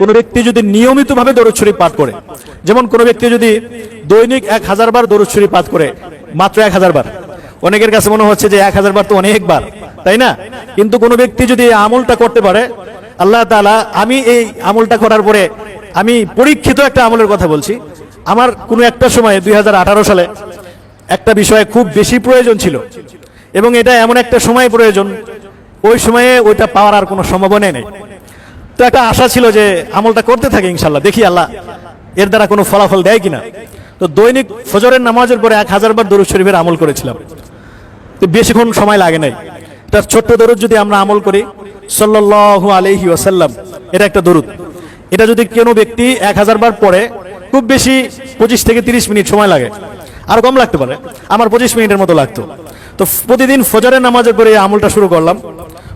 কোনো ব্যক্তি যদি নিয়মিতভাবে দরুদ শরীফ পাঠ করে, যেমন কোনো ব্যক্তি যদি দৈনিক 1000 বার দরুদ শরীফ পাঠ করে, মাত্র 1000 বার, অনেকের কাছে মনে হচ্ছে যে 1000 বার তো অনেকবার, তাই না? কিন্তু কোনো ব্যক্তি যদি এই আমলটা করতে পারে, আল্লাহ তাআলা, আমি এই আমলটা করার পরে, আমি পরীক্ষিত একটা আমলের কথা বলছি, আমার কোনো একটা সময়ে 2018 সালে একটা বিষয়ে খুব বেশি প্রয়োজন ছিল, এবং এটা এমন একটা সময় প্রয়োজন, ওই সময়ে ওইটা পাওয়ার আর কোনো সম্ভাবনা নেই। তো একটা আশা ছিল যে আমলটা করতে থাকে ইনশাল্লাহ, দেখি আল্লাহ এর দ্বারা কোনো ফলাফল দেয় কিনা। তো দৈনিক ফজরের নামাজের পরে 1000 বার দরুদ শরীফের আমল করেছিলাম। তো বেশিক্ষণ সময় লাগে নাই। তার ছোট্ট দরুদ যদি আমরা আমল করি, সাল্লাল্লাহু আলাইহি ওয়াসাল্লাম, এটা একটা দরুদ, এটা যদি কোনো ব্যক্তি 1000 বার পড়ে, খুব বেশি 25 থেকে 30 মিনিট সময় লাগে, আর কম লাগতে পারে, আমার 25 মিনিটের মতো লাগতো। তো প্রতিদিন ফজরের নামাজের পরে এই আমলটা শুরু করলাম।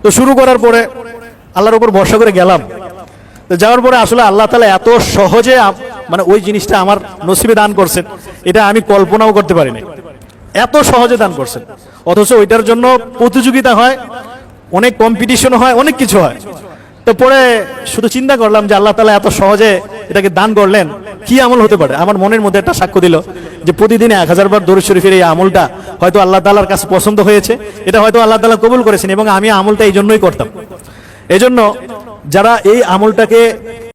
তো শুরু করার পরে আল্লাহর উপর ভরসা করে গেলাম। তো যাওয়ার পরে আসলে আল্লাহ তাআলা এত সহজে মানে ওই জিনিসটা আমার নসিবে দান করছেন, এটা আমি কল্পনাও করতে পারিনি, এত সহজে দান করছেন। অথচ ওইটার জন্য প্রতিযোগিতা হয়, অনেক কম্পিটিশন হয়, অনেক কিছু হয়। তো পরে শুধু চিন্তা করলাম যে আল্লাহ তাআলা এত সহজে এটাকে দান করলেন, কি আমল হতে পারে? আমার মনের মধ্যে একটা সাক্ষ্য দিল যে প্রতিদিনে 1000 বার দরুদ শরীফের এই আমলটা হয়তো আল্লাহ তাআলার কাছে পছন্দ হয়েছে, এটা হয়তো আল্লাহ তাআলা কবুল করেছেন, এবং আমি আমলটা এই জন্যই করতাম। এই জন্য যারা এই আমলটাকে